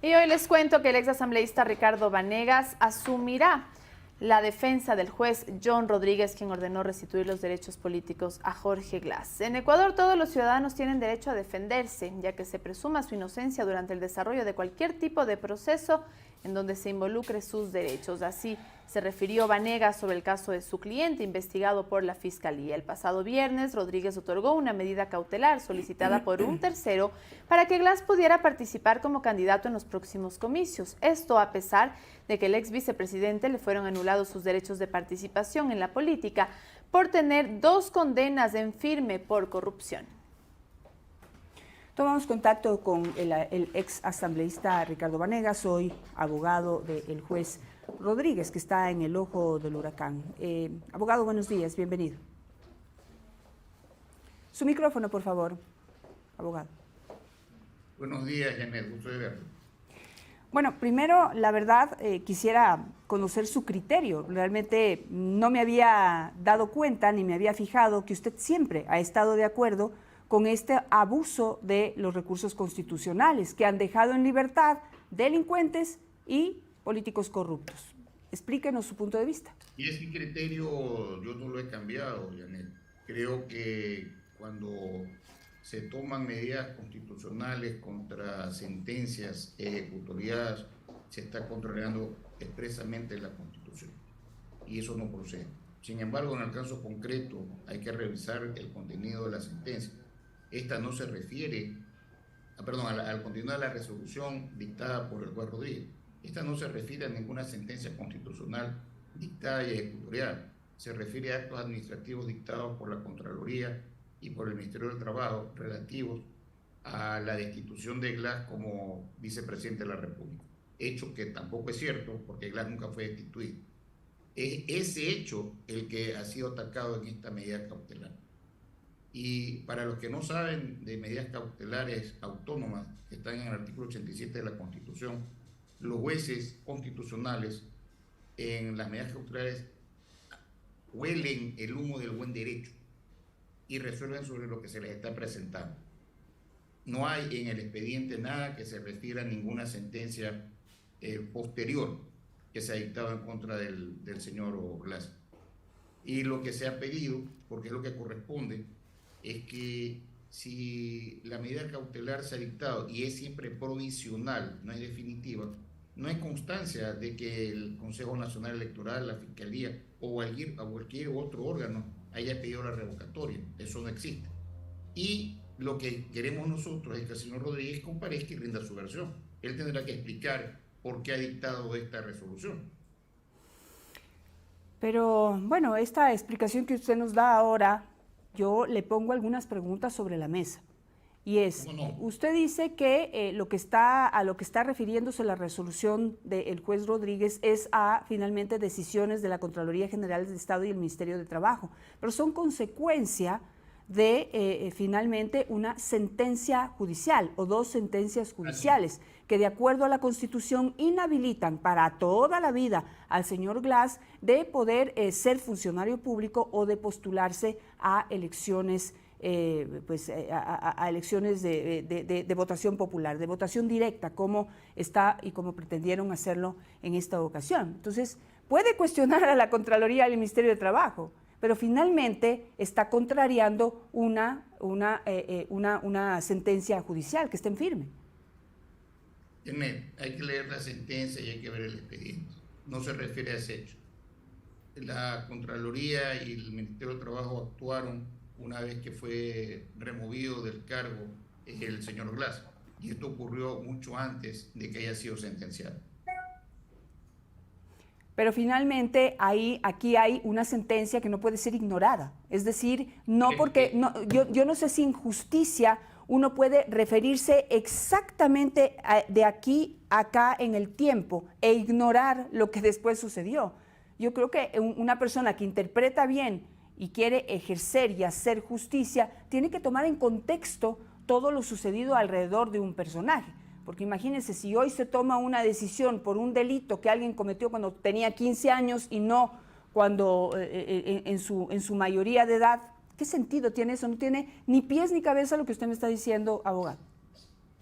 Y hoy les cuento que el ex asambleísta Ricardo Vanegas asumirá la defensa del juez John Rodríguez, quien ordenó restituir los derechos políticos a Jorge Glass. En Ecuador, todos los ciudadanos tienen derecho a defenderse, ya que se presuma su inocencia durante el desarrollo de cualquier tipo de proceso en donde se involucre sus derechos. Así se refirió Vanegas sobre el caso de su cliente, investigado por la Fiscalía. El pasado viernes, Rodríguez otorgó una medida cautelar solicitada por un tercero para que Glass pudiera participar como candidato en los próximos comicios. Esto a pesar de que el ex vicepresidente le fueron anulados sus derechos de participación en la política por tener 2 condenas en firme por corrupción. Tomamos contacto con el ex asambleísta Ricardo Vanegas, hoy abogado del juez Rodríguez, que está en el ojo del huracán. Abogado, buenos días, bienvenido. Su micrófono, por favor, abogado. Buenos días, Janet, gusto de verlo. Bueno, primero, la verdad, quisiera conocer su criterio. Realmente no me había dado cuenta ni me había fijado que usted siempre ha estado de acuerdo con este abuso de los recursos constitucionales que han dejado en libertad delincuentes y políticos corruptos. Explíquenos su punto de vista. Y ese criterio yo no lo he cambiado, Janet. Creo que cuando se toman medidas constitucionales contra sentencias ejecutoriadas, se está contrariando expresamente la Constitución. Y eso no procede. Sin embargo, en el caso concreto, hay que revisar el contenido de la sentencia. Esta no se refiere, al contenido de la resolución dictada por el juez Rodríguez. Esta no se refiere a ninguna sentencia constitucional dictada y ejecutoriada. Se refiere a actos administrativos dictados por la Contraloría y por el Ministerio del Trabajo relativos a la destitución de Glass como vicepresidente de la República. Hecho que tampoco es cierto, porque Glass nunca fue destituido. Es ese hecho el que ha sido atacado en esta medida cautelar. Y para los que no saben de medidas cautelares autónomas que están en el artículo 87 de la Constitución, los jueces constitucionales en las medidas cautelares huelen el humo del buen derecho y resuelven sobre lo que se les está presentando. No hay en el expediente nada que se refiera a ninguna sentencia posterior que se ha dictado en contra del señor Glass. Y lo que se ha pedido, porque es lo que corresponde, es que si la medida cautelar se ha dictado y es siempre provisional, no es definitiva, no hay constancia de que el Consejo Nacional Electoral, la Fiscalía o cualquier otro órgano haya pedido la revocatoria. Eso no existe. Y lo que queremos nosotros es que el señor Rodríguez comparezca y rinda su versión. Él tendrá que explicar por qué ha dictado esta resolución. Pero bueno, esta explicación que usted nos da ahora, yo le pongo algunas preguntas sobre la mesa. Y es, usted dice que a lo que está refiriéndose la resolución del juez Rodríguez es a finalmente decisiones de la Contraloría General del Estado y el Ministerio de Trabajo, pero son consecuencia de finalmente una sentencia judicial o 2 sentencias judiciales que de acuerdo a la Constitución inhabilitan para toda la vida al señor Glass de poder ser funcionario público o de postularse a elecciones a elecciones de votación popular, de votación directa, como está y como pretendieron hacerlo en esta ocasión. Entonces, puede cuestionar a la Contraloría y al Ministerio de Trabajo, pero finalmente está contrariando una sentencia judicial que está en firme. Hay que leer la sentencia y hay que ver el expediente. No se refiere a ese hecho. La Contraloría y el Ministerio de Trabajo actuaron una vez que fue removido del cargo el señor Glass. Y esto ocurrió mucho antes de que haya sido sentenciado. Pero finalmente aquí hay una sentencia que no puede ser ignorada. Es decir, no porque yo no sé si en justicia uno puede referirse exactamente de aquí a acá en el tiempo e ignorar lo que después sucedió. Yo creo que una persona que interpreta bien y quiere ejercer y hacer justicia, tiene que tomar en contexto todo lo sucedido alrededor de un personaje. Porque imagínense, si hoy se toma una decisión por un delito que alguien cometió cuando tenía 15 años y no cuando en su mayoría de edad, ¿qué sentido tiene eso? No tiene ni pies ni cabeza lo que usted me está diciendo, abogado.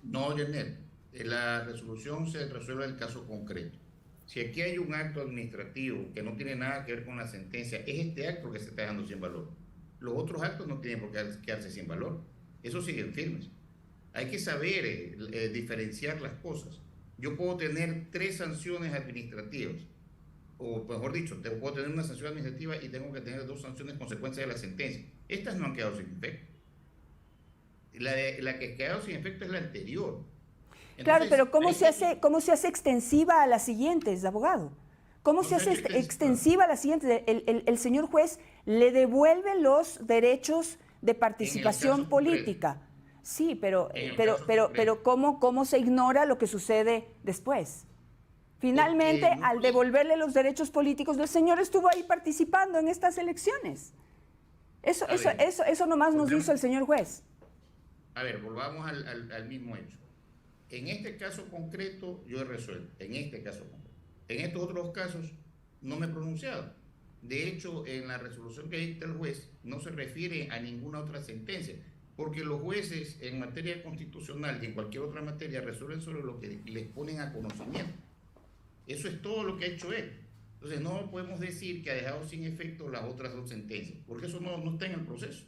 No, Janet, La resolución se resuelve el caso concreto. Si aquí hay un acto administrativo que no tiene nada que ver con la sentencia, es este acto que se está dejando sin valor. Los otros actos no tienen por qué quedarse sin valor. Eso siguen firmes. Hay que saber diferenciar las cosas. Yo puedo tener 3 sanciones administrativas, o mejor dicho, puedo tener una sanción administrativa y tengo que tener 2 sanciones consecuencias de la sentencia. Estas no han quedado sin efecto. La que ha quedado sin efecto es la anterior. Entonces, claro, pero ¿cómo se hace extensiva a las siguientes, abogado? ¿Cómo se hace extensiva a las siguientes? El señor juez le devuelve los derechos de participación política. Concreto. Sí, pero ¿cómo se ignora lo que sucede después? Finalmente, al devolverle los derechos políticos, el señor estuvo ahí participando en estas elecciones. Eso nomás nos hizo el señor juez. A ver, volvamos al mismo hecho. En este caso concreto yo he resuelto, en este caso concreto. En estos otros casos no me he pronunciado. De hecho, en la resolución que dicta el juez no se refiere a ninguna otra sentencia, porque los jueces en materia constitucional y en cualquier otra materia resuelven sobre lo que les ponen a conocimiento. Eso es todo lo que ha hecho él. Entonces no podemos decir que ha dejado sin efecto las otras 2 sentencias, porque eso no está en el proceso.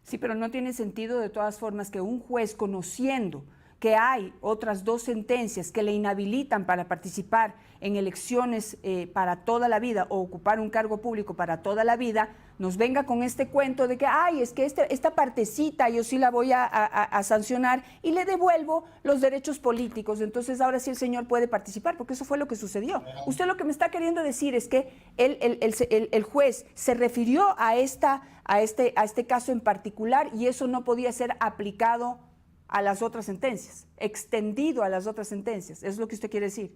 Sí, pero no tiene sentido de todas formas que un juez, conociendo que hay otras 2 sentencias que le inhabilitan para participar en elecciones para toda la vida o ocupar un cargo público para toda la vida, nos venga con este cuento de que, es que esta partecita yo sí la voy a sancionar y le devuelvo los derechos políticos. Entonces ahora sí el señor puede participar, porque eso fue lo que sucedió. Usted lo que me está queriendo decir es que el juez se refirió a este caso en particular y eso no podía ser aplicado a las otras sentencias, extendido a las otras sentencias. ¿Es lo que usted quiere decir?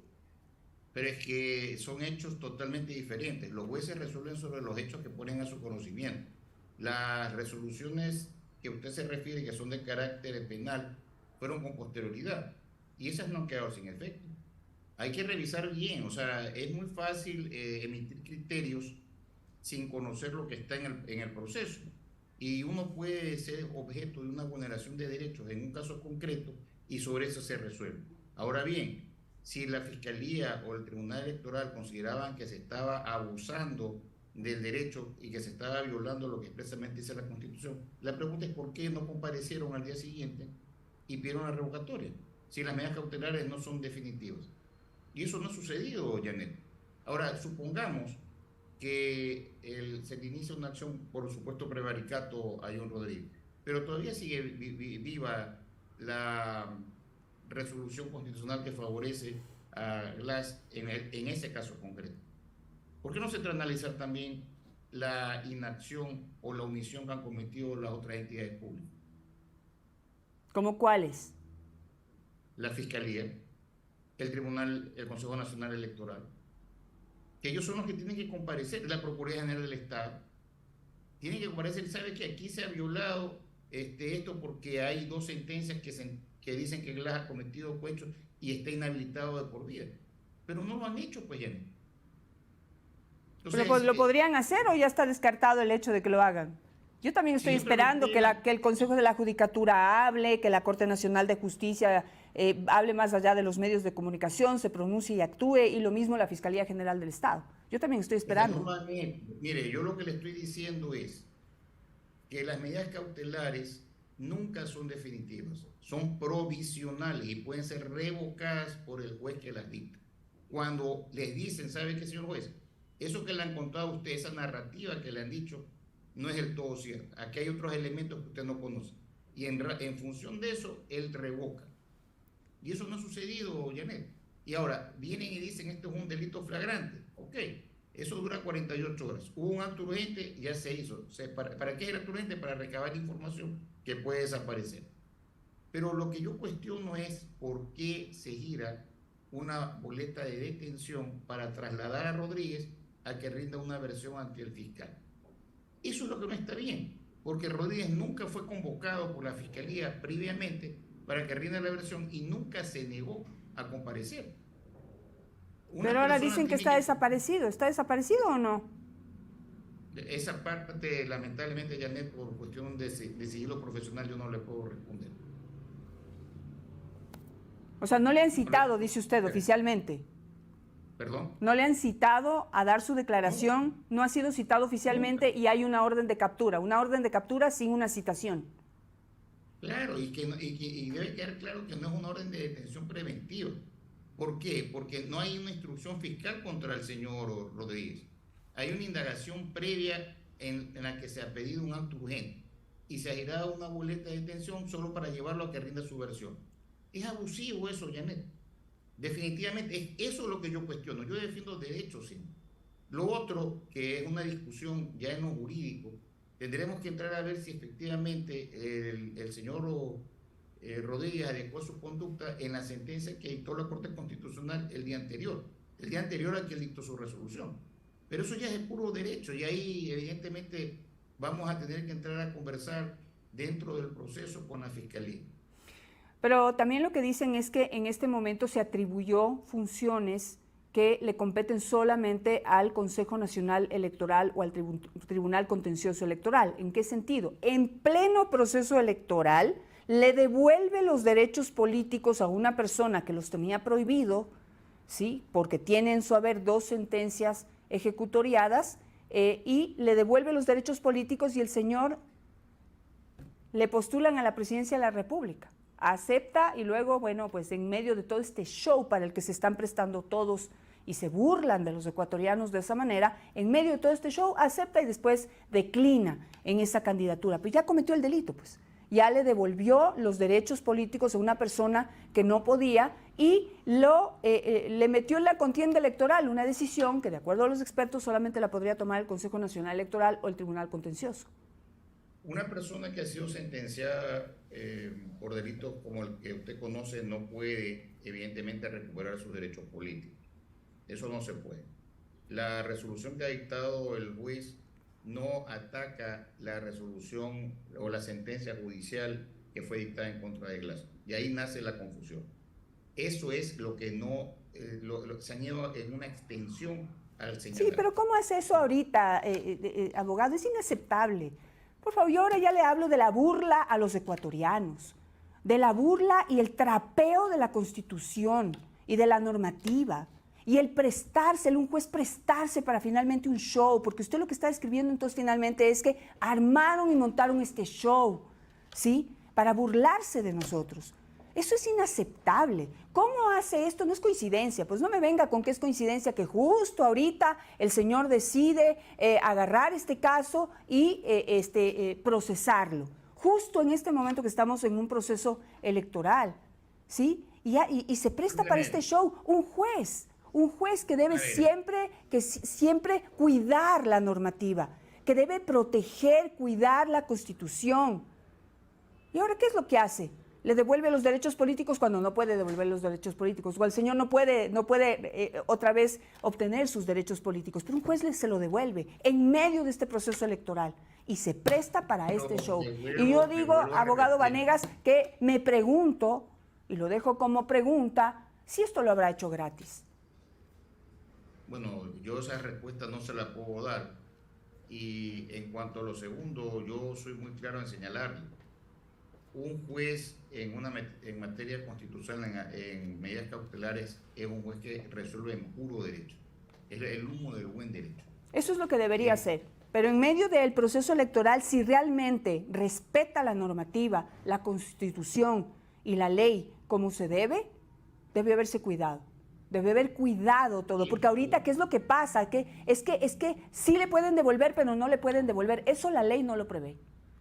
Pero es que son hechos totalmente diferentes. Los jueces resuelven sobre los hechos que ponen a su conocimiento. Las resoluciones que usted se refiere, que son de carácter penal, fueron con posterioridad y esas no han quedado sin efecto. Hay que revisar bien, o sea, es muy fácil emitir criterios sin conocer lo que está en el proceso. Y uno puede ser objeto de una vulneración de derechos en un caso concreto y sobre eso se resuelve. Ahora bien, si la Fiscalía o el Tribunal Electoral consideraban que se estaba abusando del derecho y que se estaba violando lo que expresamente dice la Constitución, la pregunta es por qué no comparecieron al día siguiente y pidieron la revocatoria, si las medidas cautelares no son definitivas. Y eso no ha sucedido, Janet. Ahora, supongamos que se inicia una acción, por supuesto, prevaricato a John Rodríguez, pero todavía sigue viva la resolución constitucional que favorece a Glass en ese caso concreto. ¿Por qué no se trata de analizar también la inacción o la omisión que han cometido las otras entidades públicas? ¿Cómo cuáles? La Fiscalía, el Tribunal, el Consejo Nacional Electoral, que ellos son los que tienen que comparecer, la Procuraduría General del Estado, tienen que comparecer y sabe que aquí se ha violado esto porque hay 2 sentencias que dicen que Glass ha cometido cohecho y está inhabilitado de por vida. Pero no lo han hecho, pues ya. Entonces, ¿lo podrían hacer o ya está descartado el hecho de que lo hagan? Yo también estoy esperando que el Consejo de la Judicatura hable, que la Corte Nacional de Justicia hable más allá de los medios de comunicación, se pronuncie y actúe, y lo mismo la Fiscalía General del Estado. Yo también estoy esperando. Mire, yo lo que le estoy diciendo es que las medidas cautelares nunca son definitivas, son provisionales y pueden ser revocadas por el juez que las dicta. Cuando les dicen, ¿sabe qué, señor juez? Eso que le han contado a usted, esa narrativa que le han dicho, no es del todo cierta. Aquí hay otros elementos que usted no conoce. Y en función de eso, él revoca. Y eso no ha sucedido, Janet. Y ahora, vienen y dicen, esto es un delito flagrante. Ok, eso dura 48 horas. Hubo un acto urgente, ya se hizo. ¿Para qué es el acto urgente? Para recabar información que puede desaparecer. Pero lo que yo cuestiono es por qué se gira una boleta de detención para trasladar a Rodríguez a que rinda una versión ante el fiscal. Eso es lo que no está bien, porque Rodríguez nunca fue convocado por la Fiscalía previamente para que rinda la versión y nunca se negó a comparecer. Pero ahora dicen que está desaparecido. ¿Está desaparecido o no? Esa parte, lamentablemente, Janet, por cuestión de sigilo profesional, yo no le puedo responder. O sea, no le han citado, dice usted, oficialmente. ¿Perdón? No le han citado a dar su declaración, no ha sido citado oficialmente y hay una orden de captura sin una citación. Claro, y debe quedar claro que no es una orden de detención preventiva. ¿Por qué? Porque no hay una instrucción fiscal contra el señor Rodríguez. Hay una indagación previa en la que se ha pedido un acto urgente y se ha girado una boleta de detención solo para llevarlo a que rinda su versión. Es abusivo eso, Janet. Definitivamente, eso es lo que yo cuestiono. Yo defiendo derechos, sí. Lo otro, que es una discusión ya en lo jurídico, tendremos que entrar a ver si efectivamente el señor Rodríguez adecuó su conducta en la sentencia que dictó la Corte Constitucional el día anterior a que él dictó su resolución. Pero eso ya es puro derecho y ahí evidentemente vamos a tener que entrar a conversar dentro del proceso con la Fiscalía. Pero también lo que dicen es que en este momento se atribuyó funciones que le competen solamente al Consejo Nacional Electoral o al Tribunal Contencioso Electoral. ¿En qué sentido? En pleno proceso electoral le devuelve los derechos políticos a una persona que los tenía prohibido, ¿sí? Porque tiene en su haber 2 sentencias ejecutoriadas y le devuelve los derechos políticos y el señor le postulan a la presidencia de la República. Acepta y luego, bueno, pues en medio de todo este show para el que se están prestando todos y se burlan de los ecuatorianos de esa manera, en medio de todo este show acepta y después declina en esa candidatura. Pues ya cometió el delito, pues. Ya le devolvió los derechos políticos a una persona que no podía y le metió en la contienda electoral una decisión que, de acuerdo a los expertos, solamente la podría tomar el Consejo Nacional Electoral o el Tribunal Contencioso. Una persona que ha sido sentenciada por delitos como el que usted conoce no puede, evidentemente, recuperar sus derechos políticos. Eso no se puede. La resolución que ha dictado el juez no ataca la resolución o la sentencia judicial que fue dictada en contra de Glass. Y ahí nace la confusión. Eso es lo que no se han ido en una extensión al señalar. Sí, pero ¿cómo hace eso ahorita, abogado? Es inaceptable. Por favor, yo ahora ya le hablo de la burla a los ecuatorianos, de la burla y el trapeo de la Constitución y de la normativa, y el prestarse, un juez prestarse para finalmente un show, porque usted lo que está describiendo entonces finalmente es que armaron y montaron este show, ¿sí? Para burlarse de nosotros. Eso es inaceptable. ¿Cómo hace esto? No es coincidencia. Pues no me venga con que es coincidencia que justo ahorita el señor decide agarrar este caso y procesarlo. Justo en este momento que estamos en un proceso electoral, ¿sí? Y se presta para este show un juez que debe siempre cuidar la normativa, que debe proteger, cuidar la Constitución. ¿Y ahora qué es lo que hace? Le devuelve los derechos políticos cuando no puede devolver los derechos políticos, o el señor no puede otra vez obtener sus derechos políticos, pero un juez se lo devuelve en medio de este proceso electoral y se presta para este show. Y yo digo, abogado Vanegas, que me pregunto, y lo dejo como pregunta, si esto lo habrá hecho gratis. Bueno, yo esa respuesta no se la puedo dar. Y en cuanto a lo segundo, yo soy muy claro en señalarlo. Un juez en materia constitucional, en medidas cautelares, es un juez que resuelve en puro derecho. Es el humo del buen derecho. Eso es lo que debería ser. Pero en medio del proceso electoral, si realmente respeta la normativa, la Constitución y la ley como se debe haberse cuidado. Debe haber cuidado todo, porque ahorita, ¿qué es lo que pasa? Es que sí le pueden devolver, pero no le pueden devolver. Eso la ley no lo prevé.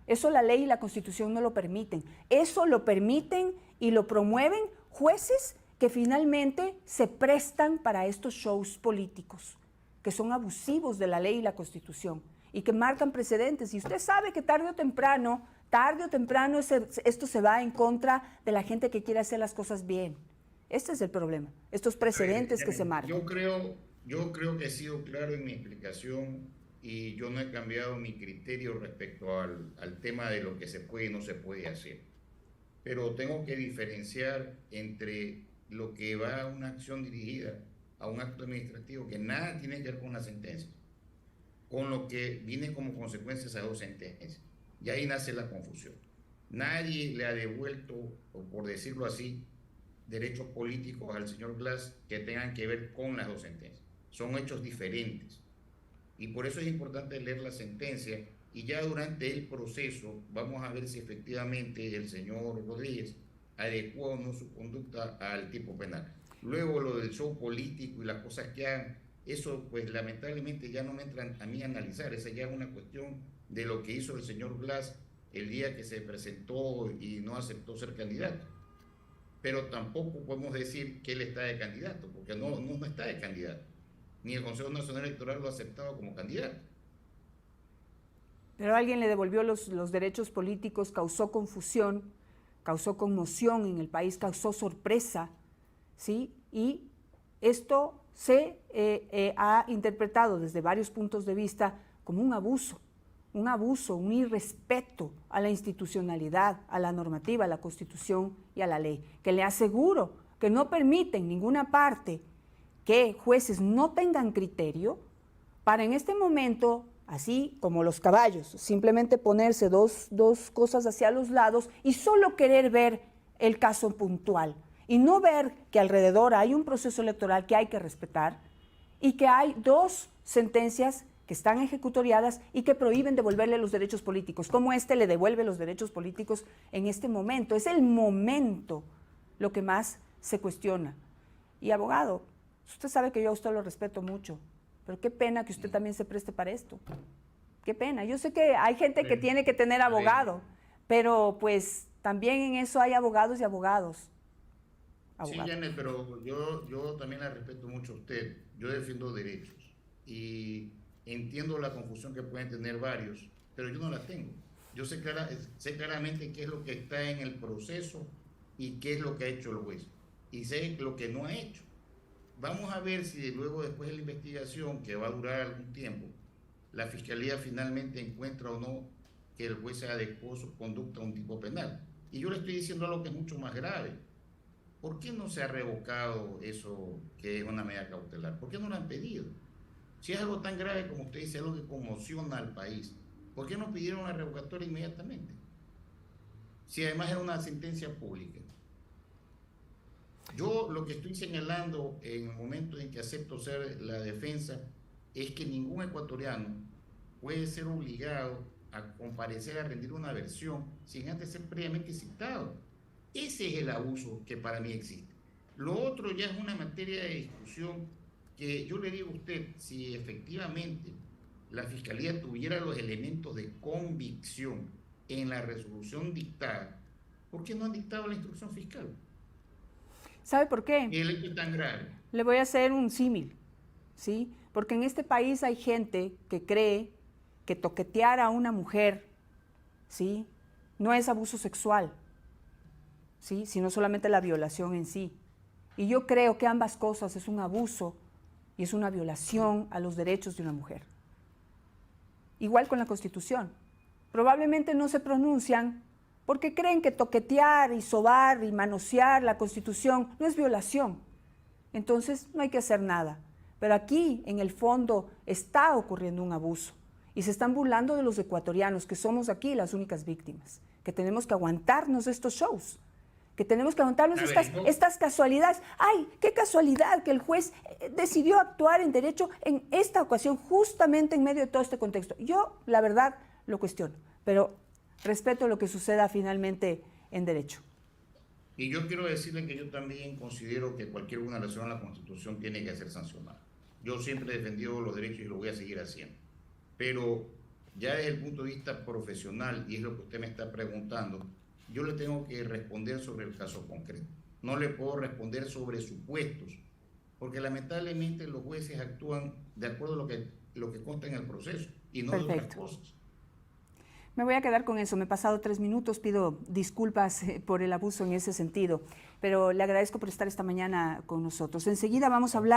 Eso la ley y la Constitución no lo permiten. Eso lo permiten y lo promueven jueces que finalmente se prestan para estos shows políticos, que son abusivos de la ley y la Constitución y que marcan precedentes. Y usted sabe que tarde o temprano esto se va en contra de la gente que quiere hacer las cosas bien. Este es el problema, estos precedentes que se marcan. Yo creo que he sido claro en mi explicación y yo no he cambiado mi criterio respecto al tema de lo que se puede y no se puede hacer. Pero tengo que diferenciar entre lo que va a una acción dirigida a un acto administrativo que nada tiene que ver con la sentencia, con lo que viene como consecuencia a 2 sentencias. Y ahí nace la confusión. Nadie le ha devuelto, o por decirlo así, derechos políticos al señor Glass que tengan que ver con las dos sentencias. Son hechos diferentes. Y por eso es importante leer la sentencia y ya durante el proceso vamos a ver si efectivamente el señor Rodríguez adecua o no su conducta al tipo penal. Luego lo del show político y las cosas que hagan, eso pues lamentablemente ya no me entran a mí a analizar, esa ya es una cuestión de lo que hizo el señor Glass el día que se presentó y no aceptó ser candidato. Pero tampoco podemos decir que él está de candidato, porque no está de candidato. Ni el Consejo Nacional Electoral lo ha aceptado como candidato. Pero alguien le devolvió los derechos políticos, causó confusión, causó conmoción en el país, causó sorpresa, ¿sí? Y esto se ha interpretado desde varios puntos de vista como un abuso, un irrespeto a la institucionalidad, a la normativa, a la Constitución y a la ley, que le aseguro que no permite en ninguna parte que jueces no tengan criterio para en este momento, así como los caballos, simplemente ponerse dos cosas hacia los lados y solo querer ver el caso puntual y no ver que alrededor hay un proceso electoral que hay que respetar y que hay dos sentencias que están ejecutoriadas y que prohíben devolverle los derechos políticos. ¿Cómo le devuelve los derechos políticos en este momento? Es el momento lo que más se cuestiona. Y abogado, usted sabe que yo a usted lo respeto mucho, pero qué pena que usted también se preste para esto. Qué pena. Yo sé que hay gente que tiene que tener abogado, pero pues también en eso hay abogados y abogados. Sí, Janet, pero yo también la respeto mucho a usted. Yo defiendo derechos y entiendo la confusión que pueden tener varios, pero yo no la tengo. Yo sé claramente qué es lo que está en el proceso y qué es lo que ha hecho el juez. Y sé lo que no ha hecho. Vamos a ver si luego, después de la investigación, que va a durar algún tiempo, la Fiscalía finalmente encuentra o no que el juez se adecuó su conducta a un tipo penal. Y yo le estoy diciendo algo que es mucho más grave. ¿Por qué no se ha revocado eso que es una medida cautelar? ¿Por qué no lo han pedido? Si es algo tan grave como usted dice, algo que conmociona al país, ¿por qué no pidieron la revocatoria inmediatamente? Si además era una sentencia pública. Yo lo que estoy señalando en el momento en que acepto ser la defensa es que ningún ecuatoriano puede ser obligado a comparecer a rendir una versión sin antes ser previamente citado. Ese es el abuso que para mí existe. Lo otro ya es una materia de discusión que yo le digo a usted, si efectivamente la Fiscalía tuviera los elementos de convicción en la resolución dictada, ¿por qué no han dictado la instrucción fiscal? ¿Sabe por qué? El hecho es tan grave. Le voy a hacer un símil, ¿sí? Porque en este país hay gente que cree que toquetear a una mujer, ¿sí?, no es abuso sexual, ¿sí?, sino solamente la violación en sí. Y yo creo que ambas cosas es un abuso y es una violación a los derechos de una mujer. Igual con la Constitución. Probablemente no se pronuncian porque creen que toquetear y sobar y manosear la Constitución no es violación. Entonces no hay que hacer nada. Pero aquí, en el fondo, está ocurriendo un abuso. Y se están burlando de los ecuatorianos, que somos aquí las únicas víctimas, que tenemos que aguantarnos estos shows, que tenemos que aguantarnos estas casualidades. ¡Ay, qué casualidad que el juez decidió actuar en derecho en esta ocasión, justamente en medio de todo este contexto! Yo, la verdad, lo cuestiono, pero respeto lo que suceda finalmente en derecho. Y yo quiero decirle que yo también considero que cualquier vulneración a la Constitución tiene que ser sancionada. Yo siempre he defendido los derechos y lo voy a seguir haciendo. Pero ya desde el punto de vista profesional, y es lo que usted me está preguntando, yo le tengo que responder sobre el caso concreto. No le puedo responder sobre supuestos, porque lamentablemente los jueces actúan de acuerdo a lo que consta en el proceso y no de otras cosas. Me voy a quedar con eso. Me he pasado 3 minutos, pido disculpas por el abuso en ese sentido, pero le agradezco por estar esta mañana con nosotros. Enseguida vamos a hablar